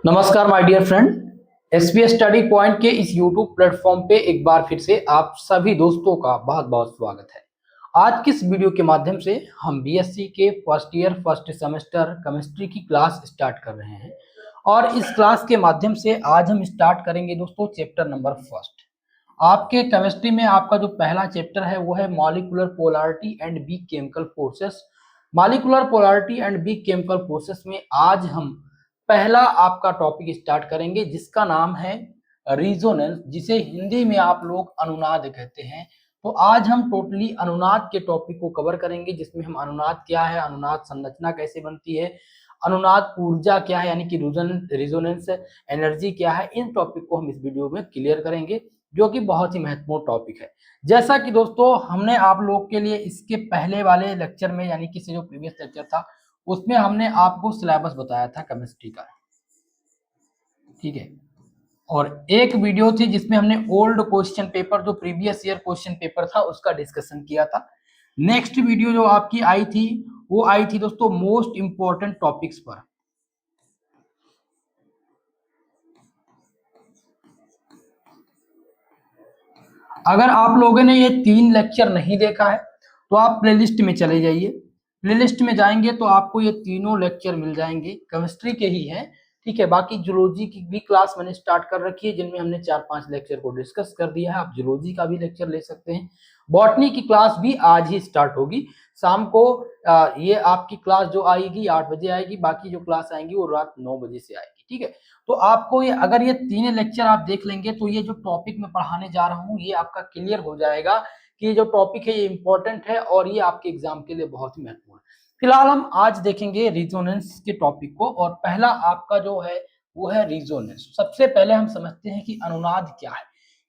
नमस्कार my dear friend. SPS study point के इस यूट्यूब प्लेटफॉर्म पे एक बार फिर से आप सभी दोस्तों का बहुत बहुत स्वागत है। आज की इस वीडियो के माध्यम से हम बीएससी के first year first semester chemistry की क्लास स्टार्ट कर रहे हैं और इस क्लास के माध्यम से आज हम स्टार्ट करेंगे दोस्तों चैप्टर नंबर फर्स्ट। आपके केमिस्ट्री में आपका जो पहला चैप्टर है वो है molecular polarity and weak chemical forces. Molecular polarity and weak chemical forces में आज हम पहला आपका टॉपिक स्टार्ट करेंगे जिसका नाम है रिजोनेंस, जिसे हिंदी में आप लोग अनुनाद कहते हैं। तो आज हम टोटली अनुनाद के टॉपिक को कवर करेंगे, जिसमें हम अनुनाद क्या है, अनुनाद संरचना कैसे बनती है, अनुनाद ऊर्जा क्या है यानी कि रिजोनेंस एनर्जी क्या है, इन टॉपिक को हम इस वीडियो में क्लियर करेंगे, जो कि बहुत ही महत्वपूर्ण टॉपिक है। जैसा कि दोस्तों हमने आप लोग के लिए इसके पहले वाले लेक्चर में यानी कि जो प्रीवियस लेक्चर था उसमें हमने आपको सिलेबस बताया था केमिस्ट्री का, ठीक है। और एक वीडियो थी जिसमें हमने ओल्ड क्वेश्चन पेपर, जो प्रीवियस ईयर क्वेश्चन पेपर था, उसका डिस्कशन किया था। नेक्स्ट वीडियो जो आपकी आई थी वो आई थी दोस्तों मोस्ट इंपॉर्टेंट टॉपिक्स पर। अगर आप लोगों ने ये 3 लेक्चर नहीं देखा है तो आप प्लेलिस्ट में चले जाइए। प्लेलिस्ट में जाएंगे तो आपको ये तीनों लेक्चर मिल जाएंगे, केमिस्ट्री के ही हैं, ठीक है। बाकी जूलॉजी की भी क्लास मैंने स्टार्ट कर रखी है जिनमें हमने 4-5 लेक्चर को डिस्कस कर दिया है। आप जूलॉजी का भी लेक्चर ले सकते हैं। बॉटनी की क्लास भी आज ही स्टार्ट होगी शाम को। ये आपकी क्लास जो आएगी 8 बजे आएगी, बाकी जो क्लास आएंगी वो रात 9 बजे से आएगी, ठीक है। तो आपको ये अगर ये 3 लेक्चर आप देख लेंगे तो ये जो टॉपिक मैं पढ़ाने जा रहा हूँ ये आपका क्लियर हो जाएगा कि ये जो टॉपिक है ये इंपॉर्टेंट है और ये आपके एग्जाम के लिए बहुत ही महत्वपूर्ण है। फिलहाल हम आज देखेंगे रिजोनेंस के टॉपिक को, और पहला आपका जो है वो है रिजोनेंस। सबसे पहले हम समझते हैं कि अनुनाद क्या है।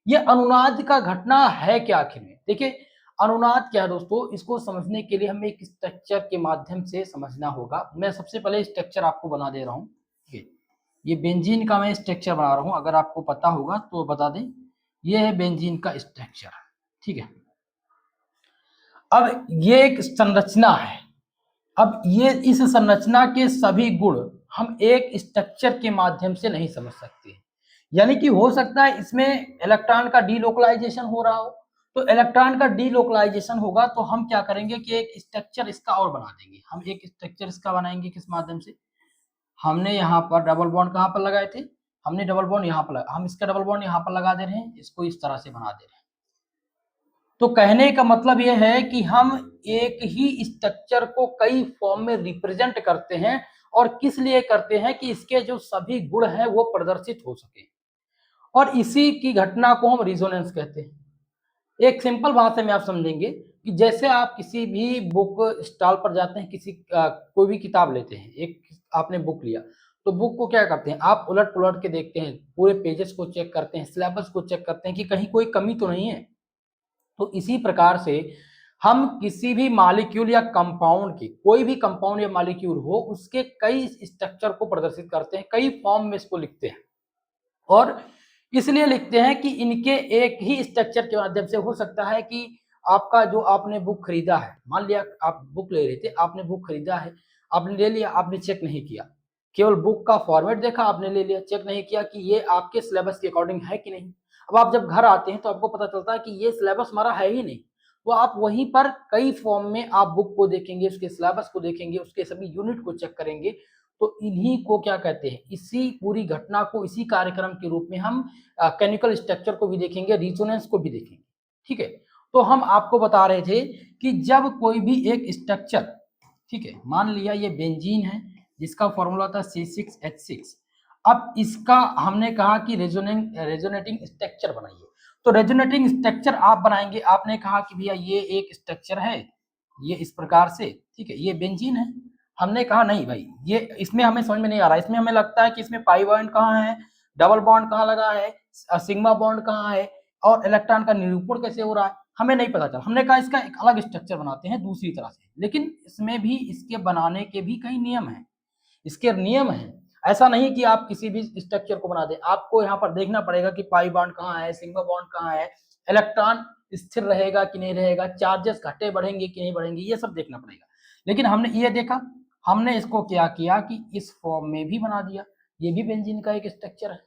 ये अनुनाद का घटना है क्या आखिर में। देखिए अनुनाद क्या है दोस्तों, इसको समझने के लिए हमें एक स्ट्रक्चर के माध्यम से समझना होगा। मैं सबसे पहले स्ट्रक्चर आपको बना दे रहा हूँ, ठीक है। ये बेंजीन का मैं स्ट्रक्चर बना रहा हूं, अगर आपको पता होगा तो बता दें। ये है बेंजीन का स्ट्रक्चर, ठीक है। अब ये एक संरचना है। अब ये इस संरचना के सभी गुण हम एक स्ट्रक्चर के माध्यम से नहीं समझ सकते। यानी कि हो सकता है इसमें इलेक्ट्रॉन का डीलोकलाइजेशन हो रहा हो, तो इलेक्ट्रॉन का डीलोकलाइजेशन होगा तो हम क्या करेंगे कि एक स्ट्रक्चर इसका और बना देंगे। हम एक स्ट्रक्चर इसका बनाएंगे किस माध्यम से, हमने यहाँ पर डबल बॉन्ड कहाँ पर लगाए थे, हमने डबल बॉन्ड यहाँ पर हम इसका डबल बॉन्ड यहाँ पर लगा दे रहे हैं, इसको इस तरह से बना दे रहे हैं। तो कहने का मतलब यह है कि हम एक ही स्ट्रक्चर को कई फॉर्म में रिप्रेजेंट करते हैं, और किस लिए करते हैं कि इसके जो सभी गुण हैं वो प्रदर्शित हो सके, और इसी की घटना को हम रिजोनेंस कहते हैं। एक सिंपल भाषा में आप समझेंगे कि जैसे आप किसी भी बुक स्टॉल पर जाते हैं, कोई भी किताब लेते हैं, एक आपने बुक लिया तो बुक को क्या करते हैं आप उलट पुलट के देखते हैं, पूरे पेजेस को चेक करते हैं, सिलेबस को चेक करते हैं कि कहीं कोई कमी तो नहीं है। तो इसी प्रकार से हम किसी भी मॉलिक्यूल या कंपाउंड की, कोई भी कंपाउंड या मॉलिक्यूल हो, उसके कई स्ट्रक्चर को प्रदर्शित करते हैं, कई फॉर्म में इसको लिखते हैं। और इसलिए लिखते हैं कि इनके एक ही स्ट्रक्चर के माध्यम से हो सकता है कि आपका जो आपने बुक खरीदा है, मान लिया आप बुक ले रहे थे, आपने बुक खरीदा है, आपने ले लिया, आपने चेक नहीं किया, केवल बुक का फॉर्मेट देखा, आपने ले लिया, चेक नहीं किया कि ये आपके सिलेबस के अकॉर्डिंग है कि नहीं। अब आप जब घर आते हैं तो आपको पता चलता है कि ये सिलेबस हमारा है ही नहीं। तो आप वहीं पर कई फॉर्म में आप बुक को देखेंगे, उसके सिलेबस को देखेंगे, उसके सभी यूनिट को चेक करेंगे। तो इन्हीं को क्या कहते हैं, इसी पूरी घटना को इसी कार्यक्रम के रूप में हम केमिकल स्ट्रक्चर को भी देखेंगे, रिजोनेंस को भी देखेंगे, ठीक है। तो हम आपको बता रहे थे कि जब कोई भी एक स्ट्रक्चर, ठीक है, मान लिया ये बेंजीन है जिसका फॉर्मूला था C6H6। अब इसका हमने कहा कि रेजोनेटिंग स्ट्रक्चर बनाइए। तो रेजोनेटिंग स्ट्रक्चर आप बनाएंगे, आपने कहा कि भैया ये एक स्ट्रक्चर है, ये इस प्रकार से, ठीक है, ये बेंजीन है। हमने कहा नहीं भाई, ये इसमें हमें समझ में नहीं आ रहा, इसमें हमें लगता है कि इसमें पाई बॉन्ड कहाँ है, डबल बॉन्ड कहाँ लगा है, सिग्मा बॉन्ड कहाँ है, और इलेक्ट्रॉन का निरूपण कैसे हो रहा है, हमें नहीं पता चला। हमने कहा इसका एक अलग स्ट्रक्चर बनाते हैं दूसरी तरह से, लेकिन इसमें भी इसके बनाने के भी कई नियम हैं, इसके नियम हैं। ऐसा नहीं कि आप किसी भी स्ट्रक्चर को बना दें, आपको यहाँ पर देखना पड़ेगा कि पाई बॉन्ड कहाँ है, सिग्मा बॉन्ड कहाँ है, इलेक्ट्रॉन स्थिर रहेगा कि नहीं रहेगा, चार्जेस घटे बढ़ेंगे कि नहीं बढ़ेंगे, ये सब देखना पड़ेगा। लेकिन हमने ये देखा, हमने इसको क्या किया कि इस फॉर्म में भी बना दिया। ये भी बेंजीन का एक स्ट्रक्चर है।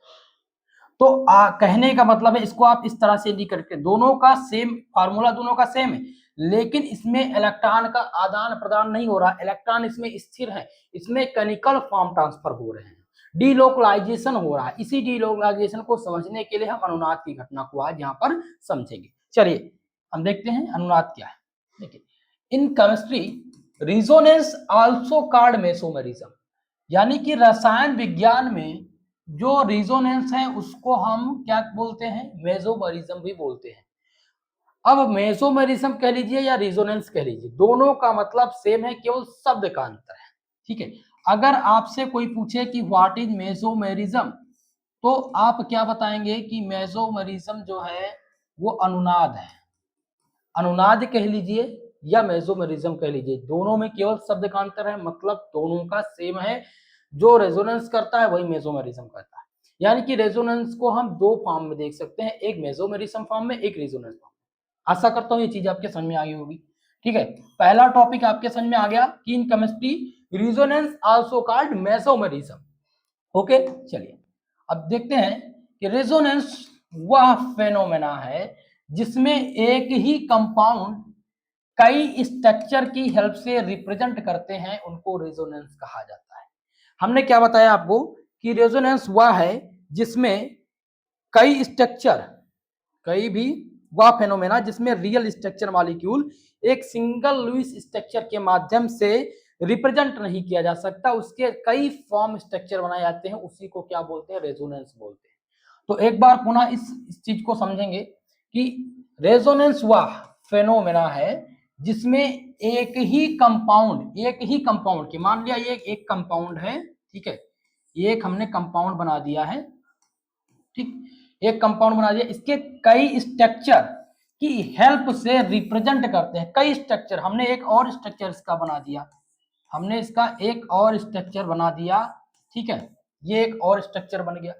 तो कहने का मतलब है, इसको आप इस तरह से लिख करके, दोनों का सेम फार्मूला, दोनों का सेम है, लेकिन इसमें इलेक्ट्रॉन का आदान प्रदान नहीं हो रहा, इलेक्ट्रॉन इसमें स्थिर है, इसमें केमिकल फॉर्म ट्रांसफर हो रहे हैं, डीलोकलाइजेशन हो रहा है। इसी डीलोकलाइजेशन को समझने के लिए हम अनुनाद की घटना को आज यहाँ पर समझेंगे। चलिए हम देखते हैं अनुनाद क्या है। देखिए, in chemistry resonance also called mesomerism, यानी कि रसायन विज्ञान में जो रिजोनेंस है उसको हम क्या बोलते हैं, मेसोमेरिज्म भी बोलते हैं। अब मेसोमेरिज्म कह लीजिए या रिजोनेंस कह लीजिए, दोनों का मतलब सेम है, केवल शब्द का अंतर है। ठीक है, अगर आपसे कोई पूछे कि व्हाट इज मेसोमेरिज्म, तो आप क्या बताएंगे कि मेसोमेरिज्म जो है वो अनुनाद है। अनुनाद कह लीजिए या मेसोमेरिज्म कह लीजिए, दोनों में केवल शब्द का अंतर है, मतलब दोनों का सेम है। जो रेजोनेंस करता है वही मेसोमेरिज्म करता है। यानी कि रेजोनेंस को हम दो फॉर्म में देख सकते हैं, एक मेसोमेरिज्म फॉर्म में, एक रेजोनेंस फॉर्म में। आशा करता हूं ये चीज आपके समझ में आ गई होगी। ठीक है, पहला टॉपिक आपके समझ में आ गया कि in chemistry resonance also called mesomerism. Okay, चलिए अब देखते हैं कि रेजोनेंस वह फेनोमेना है जिसमें एक ही कंपाउंड कई स्ट्रक्चर की हेल्प से रिप्रेजेंट करते हैं, उनको रेजोनेंस कहा जाता है। हमने क्या बताया आपको कि रेजोनेंस वह है जिसमें कई स्ट्रक्चर, कई भी वह फेनोमेना जिसमें रियल स्ट्रक्चर मॉलिक्यूल एक सिंगल लुईस स्ट्रक्चर के माध्यम से रिप्रेजेंट नहीं किया जा सकता, उसके कई फॉर्म स्ट्रक्चर बनाए जाते हैं, उसी को क्या बोलते हैं, रेजोनेंस बोलते हैं। तो एक बार पुनः इस चीज को समझेंगे कि रेजोनेंस वह फेनोमेना है जिसमें एक ही कंपाउंड की, मान लिया ये एक कंपाउंड है, ठीक है, ये एक हमने कंपाउंड बना दिया है, ठीक, एक कंपाउंड बना दिया, इसके कई स्ट्रक्चर की हेल्प से रिप्रेजेंट करते हैं, कई स्ट्रक्चर, हमने एक और स्ट्रक्चर इसका बना दिया, हमने इसका एक और स्ट्रक्चर बना दिया, ठीक है, ये एक और स्ट्रक्चर बन गया।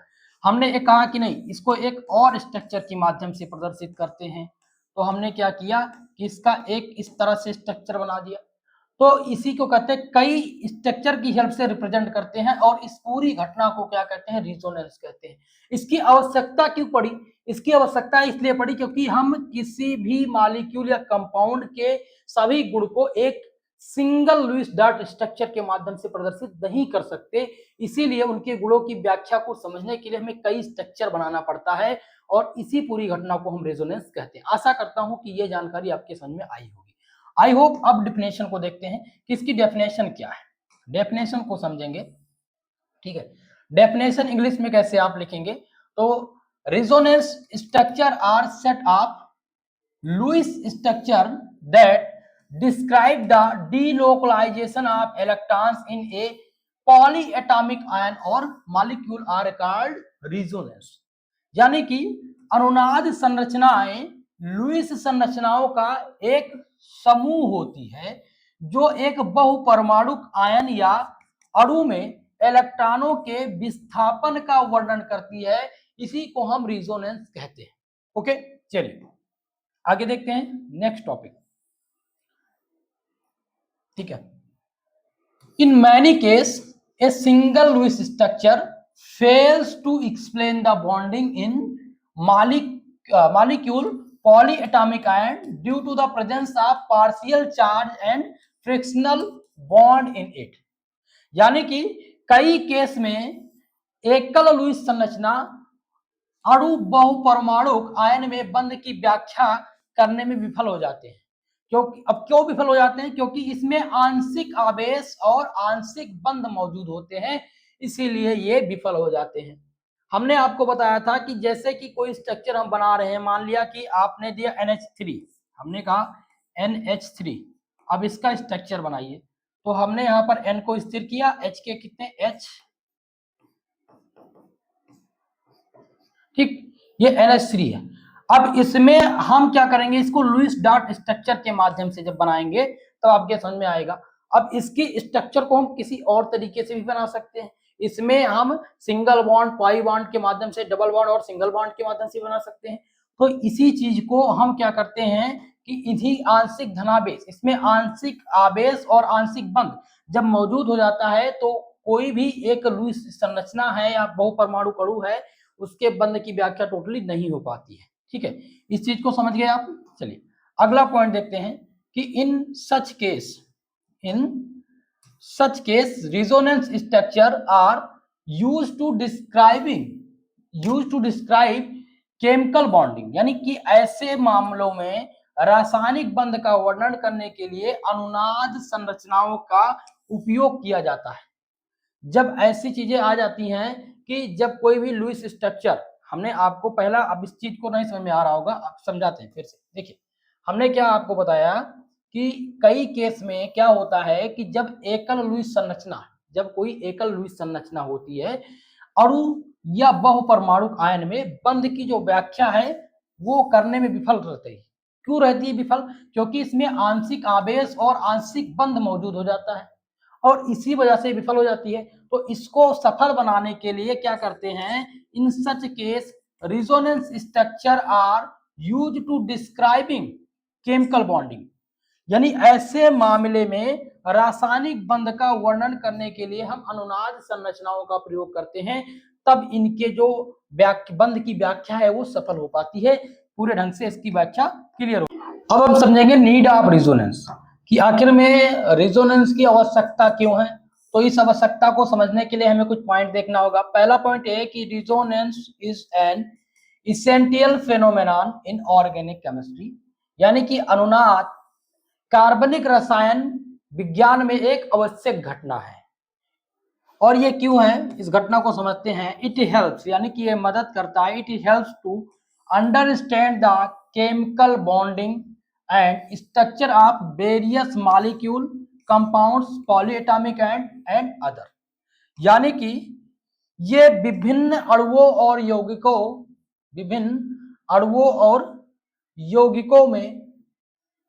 हमने एक कहा कि नहीं, इसको एक और स्ट्रक्चर के माध्यम से प्रदर्शित करते हैं, तो हमने क्या किया कि इसका एक इस तरह से स्ट्रक्चर बना दिया। तो इसी को कहते हैं, कई स्ट्रक्चर की हेल्प से रिप्रेजेंट करते हैं, और इस पूरी घटना को क्या कहते हैं, रिजोनेंस कहते हैं। इसकी आवश्यकता क्यों पड़ी? इसकी आवश्यकता इसलिए पड़ी क्योंकि हम किसी भी मॉलिक्यूल या कंपाउंड के सभी गुण को एक सिंगल लुईस डॉट स्ट्रक्चर के माध्यम से प्रदर्शित नहीं कर सकते, इसीलिए उनके गुणों की व्याख्या को समझने के लिए हमें कई स्ट्रक्चर बनाना पड़ता है, और इसी पूरी घटना को हम रेजोनेंस कहते हैं। आशा करता हूं कि यह जानकारी आपके समझ में आई होगी। I hope. अब डेफिनेशन को देखते हैं कि इसकी डेफिनेशन क्या है, डेफिनेशन को समझेंगे। ठीक है, डेफिनेशन इंग्लिश में कैसे आप लिखेंगे, तो resonance structure are set of Lewis structure that describe the delocalization of electrons in a polyatomic ion or molecule are called resonance। यानी कि अनुनाद संरचनाएं लुईस संरचनाओं का एक समूह होती है जो एक बहुपरमाणुक आयन या अणु में इलेक्ट्रॉनों के विस्थापन का वर्णन करती है, इसी को हम रिजोनेंस कहते हैं। ओके, चलिए आगे देखते हैं नेक्स्ट टॉपिक। ठीक है, in many case a single Lewis structure fails to explain the bonding in molecule polyatomic ion due to the presence of partial charge and fractional bond in it. यानी कि कई case में एकल Lewis संरचना अणु बहुपरमाणुक ion में बंध की व्याख्या करने में विफल हो जाते हैं। क्यों विफल हो जाते हैं? क्योंकि इसमें आंशिक आवेश और आंशिक बंध मौजूद होते हैं, इसीलिए ये विफल हो जाते हैं। हमने आपको बताया था कि जैसे कि कोई स्ट्रक्चर हम बना रहे हैं, मान लिया कि आपने दिया NH3, हमने कहा NH3, अब इसका स्ट्रक्चर बनाइए, तो हमने यहाँ पर N को स्थिर किया, H के कितने H, ठीक, ये NH3 है। अब इसमें हम क्या करेंगे, इसको लुईस डॉट स्ट्रक्चर के माध्यम से जब बनाएंगे तो आपके समझ में आएगा। अब इसकी स्ट्रक्चर को हम किसी और तरीके से भी बना सकते हैं, इसमें हम सिंगल बॉन्ड, पाई बॉन्ड के माध्यम से, डबल बॉन्ड और सिंगल बॉन्ड के माध्यम से बना सकते हैं। तो इसी चीज को हम क्या करते हैं कि इन्हीं आंशिक धनावेश, इसमें आंशिक आवेश और आंशिक बंध जब मौजूद हो जाता है तो कोई भी एक लुईस संरचना है या बहुपरमाणु अणु है उसके बंध की व्याख्या टोटली नहीं हो पाती है। ठीक है, इस चीज को समझ गए आप। चलिए अगला पॉइंट देखते हैं कि in such case resonance structure are used to describe chemical bonding, यानी कि ऐसे मामलों में रासायनिक बंध का वर्णन करने के लिए अनुनाद संरचनाओं का उपयोग किया जाता है। जब ऐसी चीजें आ जाती हैं कि जब कोई भी लुईस स्ट्रक्चर, हमने आपको पहला, अब इस चीज को नहीं समझ में आ रहा होगा, आप समझाते हैं फिर से। देखिए हमने क्या आपको बताया कि कई केस में क्या होता है कि जब कोई एकल लुईस संरचना होती है अणु या बहुपरमाणु आयन में बंध की जो व्याख्या है वो करने में विफल रहती है। क्यों रहती है विफल? क्योंकि इसमें आंशिक आवेश और आंशिक बंध मौजूद हो जाता है और इसी वजह से विफल हो जाती है। तो इसको सफल बनाने के लिए क्या करते हैं, in such case resonance structure are used to describing chemical bonding, यानी ऐसे मामले में रासायनिक बंध का वर्णन करने के लिए हम अनुनाद संरचनाओं का प्रयोग करते हैं, तब इनके जो बंध की व्याख्या है वो सफल हो पाती है, पूरे ढंग से इसकी व्याख्या क्लियर हो। अब हम समझेंगे नीड ऑफ रेजोनेंस, कि आखिर में रेजोनेंस की आवश्यकता क्यों है। तो इस आवश्यकता को समझने के लिए हमें कुछ पॉइंट देखना होगा। पहला पॉइंट है कि resonance is an essential phenomenon in organic chemistry, यानी कि अनुनाद कार्बनिक रसायन विज्ञान में एक आवश्यक घटना है। और ये क्यों है, इस घटना को समझते हैं। इट हेल्प्स, यानी कि ये मदद करता है, it helps to understand the chemical bonding and structure of various molecule compounds polyatomic and other, यानी कि ये विभिन्न अणुओं और यौगिकों में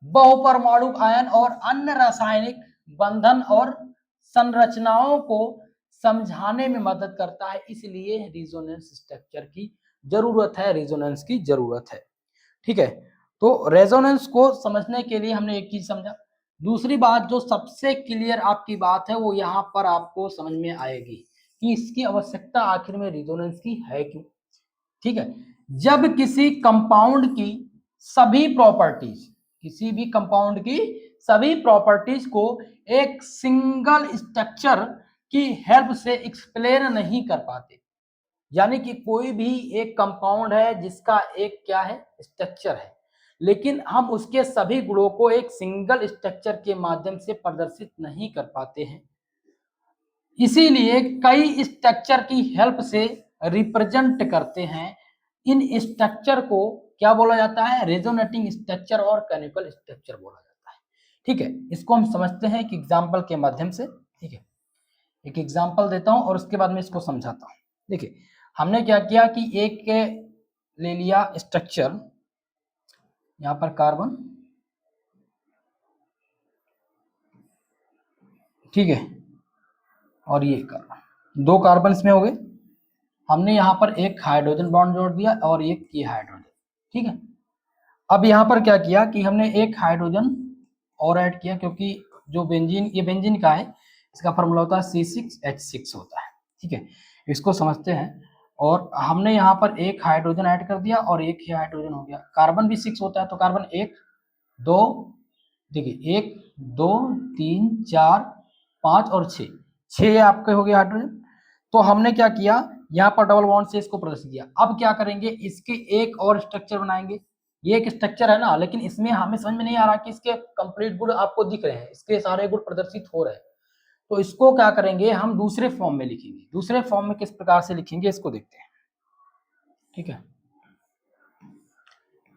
बहुपरमाणु आयन और अन्य रासायनिक बंधन और संरचनाओं को समझाने में मदद करता है। इसलिए रेजोनेंस स्ट्रक्चर की जरूरत है, रेजोनेंस की जरूरत है। ठीक है, तो रेजोनेंस को समझने के लिए हमने एक चीज समझा। दूसरी बात जो सबसे क्लियर आपकी बात है वो यहाँ पर आपको समझ में आएगी कि इसकी आवश्यकता आखिर में रेजोनेंस की है क्यों। ठीक है, जब किसी कंपाउंड की सभी प्रॉपर्टीज को एक सिंगल स्ट्रक्चर की हेल्प से एक्सप्लेन नहीं कर पाते, यानी कि कोई भी एक कंपाउंड है जिसका एक क्या है, स्ट्रक्चर है, लेकिन हम उसके सभी गुणों को एक सिंगल स्ट्रक्चर के माध्यम से प्रदर्शित नहीं कर पाते हैं, इसीलिए कई स्ट्रक्चर की हेल्प से रिप्रेजेंट करते हैं। इन स्ट्रक्चर को क्या बोला जाता है, रेजोनेटिंग स्ट्रक्चर और कैनिकल स्ट्रक्चर बोला जाता है। ठीक है, इसको हम समझते हैं एक एग्जाम्पल के माध्यम से। ठीक है, एक एग्जाम्पल देता हूं और उसके बाद में इसको समझाता हूं। देखिए हमने क्या किया कि एक ले लिया स्ट्रक्चर, यहां पर कार्बन, ठीक है, और ये कार्बन, दो कार्बन इसमें हो गए। हमने यहाँ पर एक हाइड्रोजन बॉन्ड जोड़ दिया और एक ये हाइड्रोजन। ठीक है, अब यहाँ पर क्या किया कि हमने एक हाइड्रोजन और ऐड किया, क्योंकि जो बेंजीन, ये बेंजीन का है, इसका फॉर्मूला होता है C6H6 होता है। ठीक है, इसको समझते हैं। और हमने यहाँ पर एक हाइड्रोजन ऐड कर दिया और एक ही हाइड्रोजन हो गया। कार्बन भी 6 होता है, तो कार्बन 1 2, देखिए 1 2 3 4 5 और 6 आपके हो गए हाइड्रोजन। तो हमने क्या किया, यहाँ पर डबल बॉन्ड से इसको प्रदर्शित किया। अब क्या करेंगे, इसके एक और स्ट्रक्चर बनाएंगे। ये एक स्ट्रक्चर है ना, लेकिन इसमें हमें समझ में नहीं आ रहा कि इसके कंप्लीट गुण आपको दिख रहे हैं, इसके सारे गुण प्रदर्शित हो रहे हैं। तो इसको क्या करेंगे, हम दूसरे फॉर्म में लिखेंगे। दूसरे फॉर्म में किस प्रकार से लिखेंगे इसको देखते हैं। ठीक है,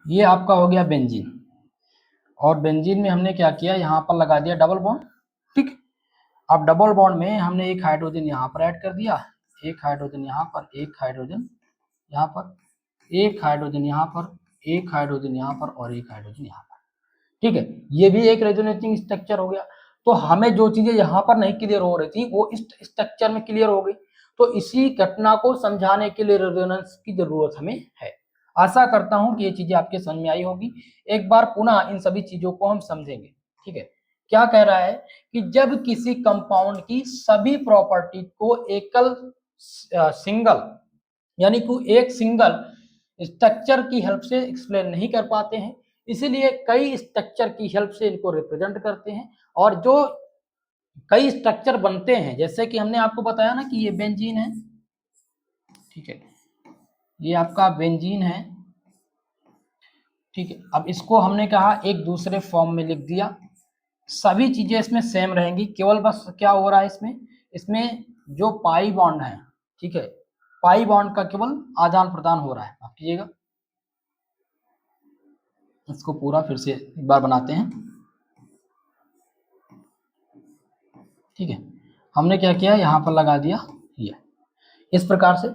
ये आपका हो गया बेंजीन, और बेंजीन में हमने क्या किया, यहाँ पर लगा दिया डबल बॉन्ड। ठीक, अब डबल बॉन्ड में हमने एक हाइड्रोजन यहाँ पर ऐड कर दिया, एक हाइड्रोजन यहाँ पर, एक हाइड्रोजन यहाँ पर, एक हाइड्रोजन यहाँ पर, एक हाइड्रोजन यहाँ पर और एक हाइड्रोजन यहाँ पर। ठीक है, ये भी एक रेजोनेटिंग स्ट्रक्चर हो गया। तो हमें जो चीजें यहाँ पर नहीं क्लियर हो रही थी वो इस स्ट्रक्चर में क्लियर हो गई। तो इसी घटना को समझाने के लिए रेजोनेंस की जरूरत हमें है। आशा करता हूं कि ये चीजें आपके समझ में आई होगी। एक बार पुनः इन सभी चीजों को हम समझेंगे। ठीक है, क्या कह रहा है कि जब किसी कंपाउंड की सभी प्रॉपर्टी को एकल सिंगल यानी कि एक सिंगल स्ट्रक्चर की हेल्प से एक्सप्लेन नहीं कर पाते हैं, इसीलिए कई स्ट्रक्चर की हेल्प से इनको रिप्रेजेंट करते हैं। और जो कई स्ट्रक्चर बनते हैं, जैसे कि हमने आपको बताया ना कि ये बेंजीन है, ठीक है, ये आपका बेंजीन है, ठीक है। अब इसको हमने कहा एक दूसरे फॉर्म में लिख दिया, सभी चीजें इसमें सेम रहेंगी, केवल बस क्या हो रहा है इसमें जो पाई बॉन्ड है, ठीक है, पाई बॉन्ड का केवल आदान प्रदान हो रहा है। माफ कीजिएगा, इसको पूरा फिर से एक बार बनाते हैं, ठीक है। हमने क्या किया, यहाँ पर लगा दिया ये इस प्रकार से।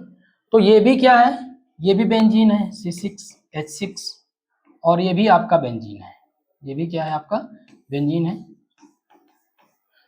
तो ये भी क्या है, ये भी बेंजीन है C6H6, और ये भी आपका बेंजीन है, ये भी क्या है आपका बेंजीन है।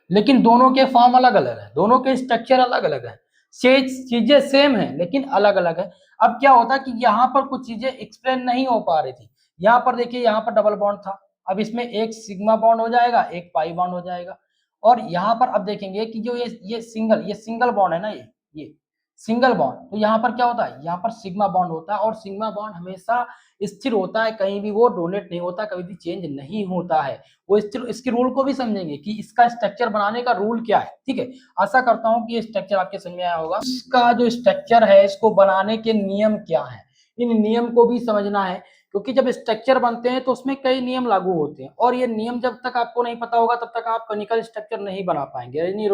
लेकिन दोनों के फॉर्म अलग अलग है, दोनों के स्ट्रक्चर अलग अलग है, चीजें सेम है लेकिन अलग अलग है। अब क्या होता कि यहाँ पर कुछ चीजें एक्सप्लेन नहीं हो पा रही थी। यहाँ पर देखिए, यहाँ पर डबल बॉन्ड था, अब इसमें एक सिग्मा बॉन्ड हो जाएगा, एक पाई बॉन्ड हो जाएगा। और यहाँ पर अब देखेंगे कि जो ये सिंगल बॉन्ड है ना, ये सिंगल बॉन्ड, तो यहाँ पर क्या होता है, यहाँ पर सिग्मा बॉन्ड होता है, और सिग्मा बॉन्ड हमेशा स्थिर होता है, कहीं भी वो डोनेट नहीं होता, कभी भी चेंज नहीं होता है वो स्थिर। इसके रूल को भी समझेंगे कि इसका स्ट्रक्चर बनाने का रूल क्या है, ठीक है। आशा करता हूं कि ये स्ट्रक्चर आपके समझ में आया होगा। इसका जो स्ट्रक्चर है, इसको बनाने के नियम क्या है, इन नियम को भी समझना है, क्योंकि जब स्ट्रक्चर बनते हैं तो उसमें कई नियम लागू होते हैं, और ये नियम जब तक आपको नहीं पता होगा तब तक आप कनिकल स्ट्रक्चर नहीं बना पाएंगे, यानी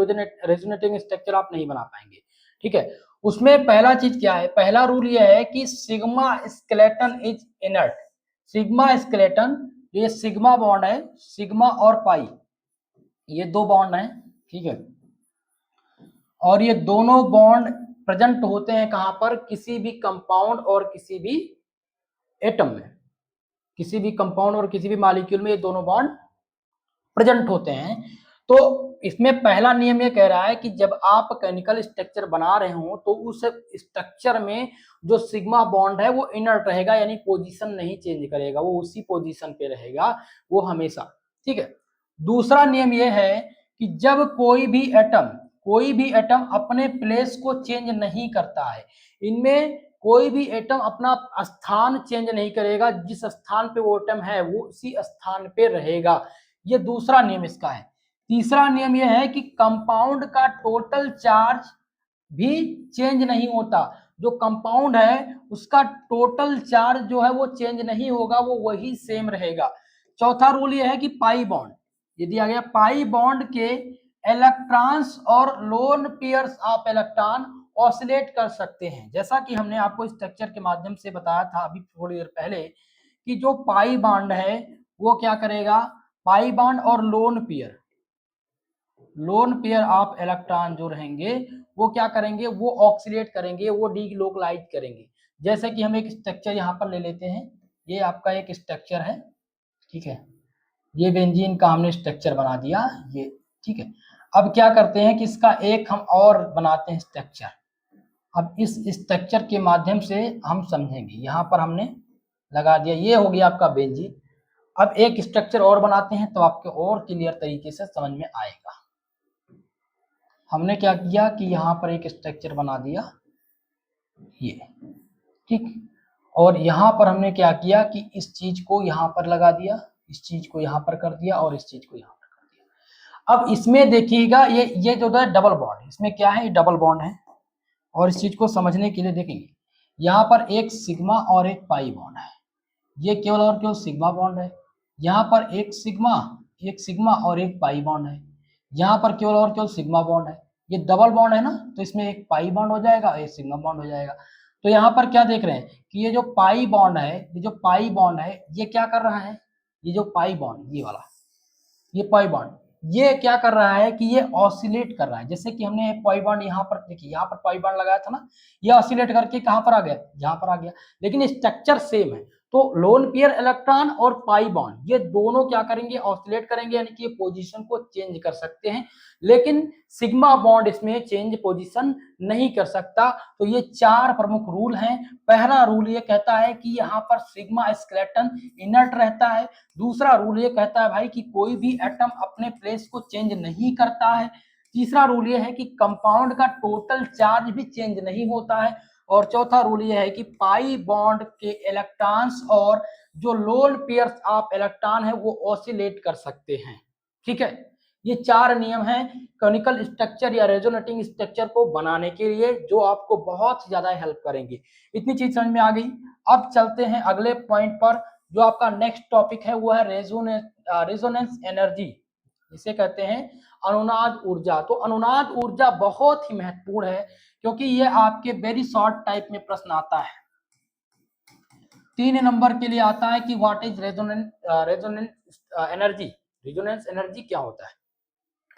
रेजोनेटिंग स्ट्रक्चर आप नहीं बना पाएंगे, ठीक है। उसमें पहला चीज क्या है, पहला रूल यह है कि sigma skeleton is inert. Sigma skeleton, ये सिग्मा बॉन्ड है, सिग्मा और पाई, ये दो बॉन्ड हैं, ठीक है। और ये दोनों बॉन्ड प्रेजेंट होते हैं कहां पर, किसी भी कंपाउंड और किसी भी एटम में, किसी भी कंपाउंड और किसी भी मॉलिक्यूल में ये दोनों बॉन्ड प्रेजेंट होते हैं। तो इसमें पहला नियम ये कह रहा है कि जब आप केमिकल स्ट्रक्चर बना रहे हो तो उस स्ट्रक्चर में जो सिग्मा बॉन्ड है वो इनर्ट रहेगा, यानी पोजीशन नहीं चेंज करेगा, वो उसी पोजीशन पे रहेगा वो हमेशा, ठीक है। दूसरा नियम ये है कि जब कोई भी एटम अपने प्लेस को चेंज नहीं करता है, इनमें कोई भी एटम अपना स्थान चेंज नहीं करेगा, जिस स्थान पे वो एटम है वो उसी स्थान पे रहेगा, ये दूसरा नियम इसका है। तीसरा नियम यह है कि कंपाउंड का टोटल चार्ज भी चेंज नहीं होता, जो कंपाउंड है उसका टोटल चार्ज जो है वो चेंज नहीं होगा, वो वही सेम रहेगा। चौथा रूल यह है कि पाई बॉन्ड, ये दिया गया, पाई बॉन्ड के इलेक्ट्रॉन्स और lone pairs of electron oscillate कर सकते हैं, जैसा कि हमने आपको स्ट्रक्चर के माध्यम से बताया था अभी थोड़ी देर पहले कि जो पाई बॉन्ड है वो क्या करेगा, पाई बॉन्ड और लोन पेयर ऑफ इलेक्ट्रॉन जो रहेंगे वो क्या करेंगे, वो ऑक्सीलेट करेंगे, वो डीलोकलाइज करेंगे। जैसे कि हम एक स्ट्रक्चर यहाँ पर ले लेते हैं, ये आपका एक स्ट्रक्चर है, ठीक है, ये बेंजीन का हमने स्ट्रक्चर बना दिया ये, ठीक है। अब क्या करते हैं कि इसका एक हम और बनाते हैं स्ट्रक्चर। अब इस स्ट्रक्चर के माध्यम से हम समझेंगे, यहाँ पर हमने लगा दिया, ये हो गया आपका बेंजीन। अब एक स्ट्रक्चर और बनाते हैं तो आपके और क्लियर तरीके से समझ में आएगा। हमने क्या किया कि यहाँ पर एक स्ट्रक्चर बना दिया ये, ठीक, और यहाँ पर हमने क्या किया कि इस चीज को यहाँ पर लगा दिया, इस चीज को यहाँ पर कर दिया और इस चीज को यहाँ पर कर दिया। अब इसमें देखिएगा ये जो है डबल बॉन्ड, इसमें क्या है, ये डबल बॉन्ड है, और इस चीज को समझने के लिए देखेंगे यहाँ पर एक सिग्मा और एक पाई बॉन्ड है, ये केवल और केवल सिग्मा बॉन्ड है। यहाँ पर एक सिग्मा और एक पाई बॉन्ड है, यहाँ पर केवल और केवल सिग्मा बॉन्ड है। ये डबल बॉन्ड है ना, तो इसमें एक पाई बॉन्ड हो जाएगा, एक सिग्मा बॉन्ड हो जाएगा। तो यहाँ पर क्या देख रहे हैं कि ये जो पाई बॉन्ड है, ये क्या कर रहा है, ये जो पाई बॉन्ड, ये वाला, ये पाई बॉन्ड, ये क्या कर रहा है कि ये ऑसिलेट कर रहा है। जैसे कि हमने पाई बॉन्ड यहाँ पर देखिए, यहाँ पर पाई बॉन्ड लगाया था ना, ये ऑसिलेट करके कहाँ पर आ गया, यहाँ पर आ गया, लेकिन स्ट्रक्चर सेम है। तो लोन पेयर इलेक्ट्रॉन और पाई बॉन्ड ये दोनों क्या करेंगे, ऑसिलेट करेंगे, यानी कि पोजीशन को चेंज कर सकते हैं, लेकिन सिग्मा बॉन्ड इसमें चेंज पोजीशन नहीं कर सकता। तो ये चार प्रमुख रूल हैं। पहला रूल ये कहता है कि यहाँ पर सिग्मा स्केलेटन इनर्ट रहता है। दूसरा रूल ये कहता है भाई कि कोई भी एटम अपने प्लेस को चेंज नहीं करता है। तीसरा रूल ये है कि कंपाउंड का टोटल चार्ज भी चेंज नहीं होता है। और चौथा रूल ये है कि पाई बॉन्ड के इलेक्ट्रॉन्स और जो लोन पेयर्स ऑफ इलेक्ट्रॉन है वो ऑसिलेट कर सकते हैं। ठीक है, ये चार नियम हैं कॉनिकल स्ट्रक्चर या रेजोनेटिंग स्ट्रक्चर को बनाने के लिए, जो आपको बहुत ज्यादा हेल्प करेंगे। इतनी चीज समझ में आ गई। अब चलते हैं अगले पॉइंट पर। जो आपका नेक्स्ट टॉपिक है वो है रेजोनेंस एनर्जी, इसे कहते हैं अनुनाद ऊर्जा। तो अनुनाद ऊर्जा बहुत ही महत्वपूर्ण है, क्योंकि ये आपके वेरी शॉर्ट टाइप में प्रश्न आता है। 3 नंबर के लिए आता है कि what is resonance energy, resonance energy क्या होता है।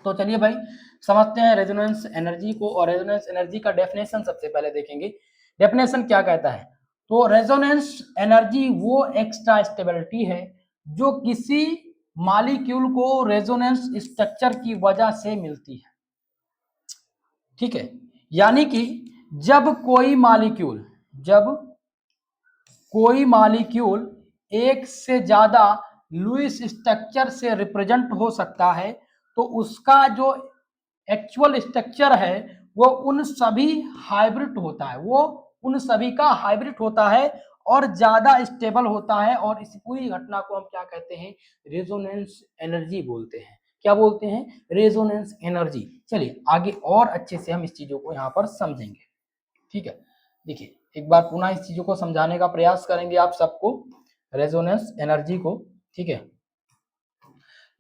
तो चलिए भाई समझते हैं रेजोनेंस एनर्जी को। और रेजोनेंस एनर्जी का डेफिनेशन सबसे पहले देखेंगे। डेफिनेशन क्या कहता है, तो रेजोनेंस एनर्जी वो एक्स्ट्रा स्टेबिलिटी है जो किसी मॉलिक्यूल को रेजोनेंस स्ट्रक्चर की वजह से मिलती है। ठीक है, यानी कि जब कोई मॉलिक्यूल एक से ज्यादा लुईस स्ट्रक्चर से रिप्रेजेंट हो सकता है, तो उसका जो एक्चुअल स्ट्रक्चर है वो उन सभी का हाइब्रिड होता है और ज्यादा स्टेबल होता है। और इस पूरी घटना को हम क्या कहते हैं, रेजोनेंस एनर्जी बोलते हैं। क्या बोलते हैं, रेजोनेंस एनर्जी। चलिए आगे और अच्छे से हम इस चीजों को यहाँ पर समझेंगे। ठीक है, देखिए एक बार पुनः इस चीजों को समझाने का प्रयास करेंगे आप सबको, रेजोनेंस एनर्जी को। ठीक है,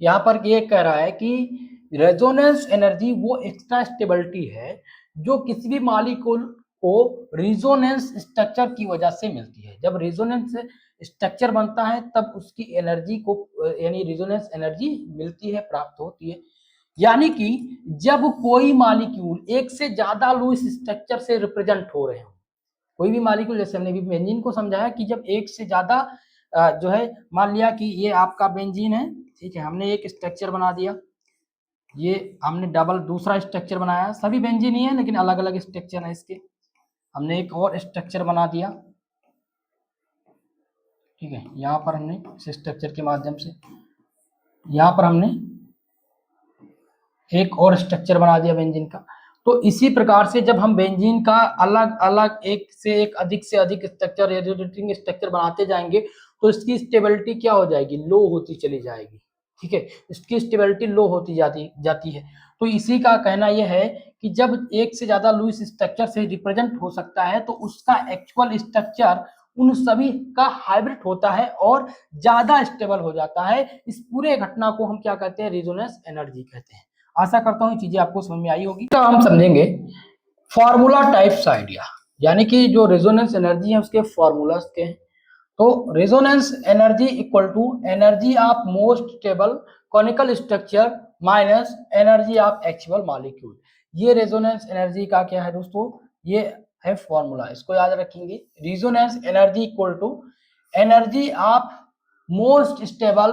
यहाँ पर ये कह रहा है कि रेजोनेंस एनर्जी वो एक्स्ट्रा स्टेबिलिटी है जो किसी भी मॉलिक्यूल को रेजोनेंस स्ट्रक्चर की वजह से मिलती है। जब रेजोनेंस स्ट्रक्चर बनता है तब उसकी एनर्जी को यानी रेजोनेंस एनर्जी मिलती है, प्राप्त होती है। यानी कि जब कोई मॉलिक्यूल एक से ज्यादा लुईस स्ट्रक्चर से रिप्रेजेंट हो रहे हो, कोई भी मॉलिक्यूल, जैसे हमने भी बेंजीन को समझाया कि जब एक से ज्यादा जो है, मान लिया कि ये आपका बेंजीन है, ठीक है, हमने एक स्ट्रक्चर बना दिया, ये हमने डबल दूसरा स्ट्रक्चर बनाया, सभी बेंजीन ही है लेकिन अलग अलग स्ट्रक्चर है इसके, हमने एक और स्ट्रक्चर बना दिया। ठीक है, यहाँ पर हमने इस स्ट्रक्चर के माध्यम से यहाँ पर हमने एक और स्ट्रक्चर बना दिया बेंजीन का। तो इसी प्रकार से जब हम बेंजीन का अलग अलग एक से अधिक स्ट्रक्चर या रेजोनेटिंग स्ट्रक्चर बनाते जाएंगे तो इसकी स्टेबिलिटी क्या हो जाएगी, लो होती चली जाएगी। ठीक है, इसकी स्टेबिलिटी लो होती जाती है। तो इसी का कहना यह है कि जब एक से ज्यादा लुईस स्ट्रक्चर से रिप्रेजेंट हो सकता है तो उसका एक्चुअल स्ट्रक्चर उन सभी का हाइब्रिड होता है और ज्यादा स्टेबल हो जाता है। इस पूरे घटना को हम क्या कहते हैं, रेजोनेंस एनर्जी कहते हैं। आशा करता हूँ चीजें आपको समझ में आई होगी। तो हम समझेंगे फॉर्मूला टाइप्स आइडिया, यानी कि जो रेजोनेंस एनर्जी है उसके फॉर्मूलास के हैं। तो resonance energy equal to energy of most stable canonical structure minus energy of actual molecule. ये रेजोनेंस एनर्जी का क्या है दोस्तों, ये है फॉर्मूला, इसको याद रखेंगे। Resonance energy equal to energy of most stable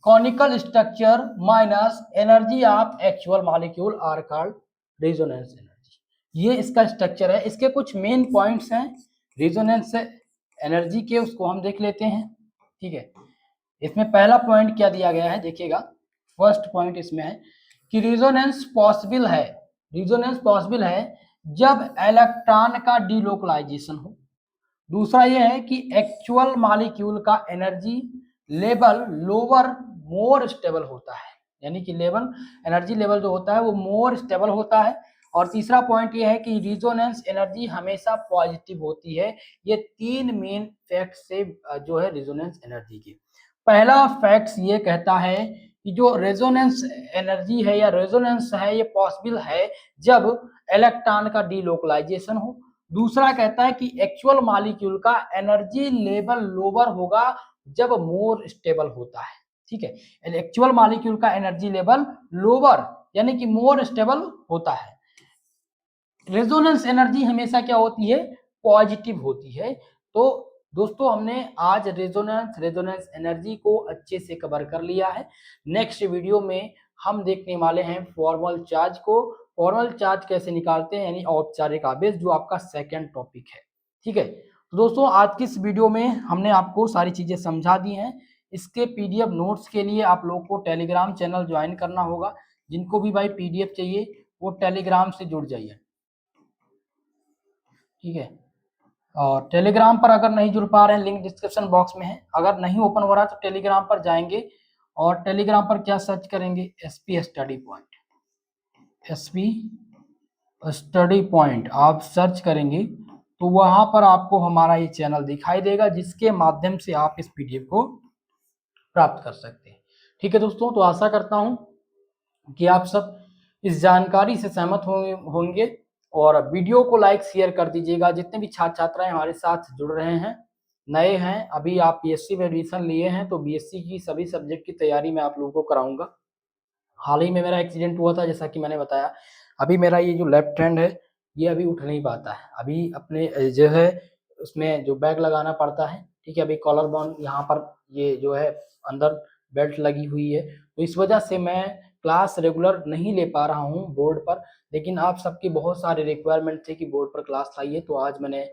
canonical structure minus energy of actual molecule are called resonance energy. ये इसका स्ट्रक्चर है। इसके कुछ मेन पॉइंट्स हैं रेजोनेंस एनर्जी के, उसको हम देख लेते हैं। ठीक है, इसमें पहला पॉइंट क्या दिया गया है देखिएगा। फर्स्ट पॉइंट इसमें है कि रेजोनेंस पॉसिबल है जब इलेक्ट्रॉन का डीलोकलाइजेशन हो। दूसरा यह है कि एक्चुअल मॉलिक्यूल का energy level lower more stable होता है, यानी कि एनर्जी लेवल जो होता है वो मोर स्टेबल होता है। और तीसरा पॉइंट ये है कि रेजोनेंस एनर्जी हमेशा पॉजिटिव होती है। ये 3 मेन फैक्ट से जो है रेजोनेंस एनर्जी के। पहला फैक्ट ये कहता है कि जो रेजोनेंस एनर्जी है या रेजोनेंस है ये पॉसिबल है जब इलेक्ट्रॉन का डीलोकलाइजेशन हो। दूसरा कहता है कि एक्चुअल मॉलिक्यूल का एनर्जी लेवल लोअर होगा जब मोर स्टेबल होता है। ठीक है, एक्चुअल मॉलिक्यूल का एनर्जी लेवल लोअर यानी कि मोर स्टेबल होता है। रेजोनेंस एनर्जी हमेशा क्या होती है, पॉजिटिव होती है। तो दोस्तों हमने आज रेजोनेंस एनर्जी को अच्छे से कवर कर लिया है। नेक्स्ट वीडियो में हम देखने वाले हैं फॉर्मल चार्ज को, फॉर्मल चार्ज कैसे निकालते हैं, यानी औपचारिक आवेश, जो आपका सेकंड टॉपिक है। ठीक है, तो दोस्तों आज की इस वीडियो में हमने आपको सारी चीजें समझा दी हैं। इसके पीडीएफ नोट्स के लिए आप लोग को टेलीग्राम चैनल ज्वाइन करना होगा। जिनको भी भाई पीडीएफ चाहिए वो टेलीग्राम से जुड़ जाइए। ठीक है, और टेलीग्राम पर अगर नहीं जुड़ पा रहे हैं, लिंक डिस्क्रिप्शन बॉक्स में है। अगर नहीं ओपन हो रहा तो टेलीग्राम पर जाएंगे और टेलीग्राम पर क्या सर्च करेंगे, SP study point, SP study point आप सर्च करेंगे तो वहां पर आपको हमारा ये चैनल दिखाई देगा, जिसके माध्यम से आप इस पीडीएफ को प्राप्त कर सकते हैं। ठीक है दोस्तों, तो आशा करता हूं कि आप सब इस जानकारी से सहमत होंगे और वीडियो को लाइक शेयर कर दीजिएगा। जितने भी छात्र छात्राएं हमारे साथ जुड़ रहे हैं, नए हैं, अभी आप बीएससी में एडमिशन लिए हैं, तो बीएससी की सभी सब्जेक्ट की तैयारी मैं आप लोगों को कराऊंगा। हाल ही में मेरा एक्सीडेंट हुआ था, जैसा कि मैंने बताया। अभी मेरा ये जो लेफ्ट हैंड है ये अभी उठ नहीं पाता है। अभी अपने जो है उसमें जो बैग लगाना पड़ता है। ठीक है, अभी कॉलर बोन यहाँ पर ये जो है अंदर बेल्ट लगी हुई है, तो इस वजह से मैं क्लास रेगुलर नहीं ले पा रहा हूँ बोर्ड पर। लेकिन आप सबकी बहुत सारे रिक्वायरमेंट थे कि बोर्ड पर क्लास लाइए, तो आज मैंने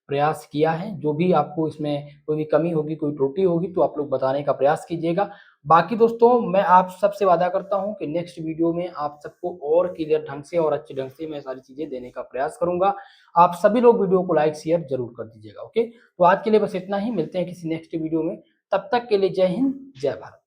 प्रयास किया है। जो भी आपको इसमें कोई भी कमी होगी, कोई त्रुटि होगी, तो आप लोग बताने का प्रयास कीजिएगा। बाकी दोस्तों मैं आप सबसे वादा करता हूं कि नेक्स्ट वीडियो में आप सबको और क्लियर ढंग से और अच्छे ढंग से मैं सारी चीजें देने का प्रयास करूंगा। आप सभी लोग वीडियो को लाइक शेयर जरूर कर दीजिएगा। ओके, तो आज के लिए बस इतना ही, मिलते हैं किसी नेक्स्ट वीडियो में। तब तक के लिए जय हिंद, जय भारत।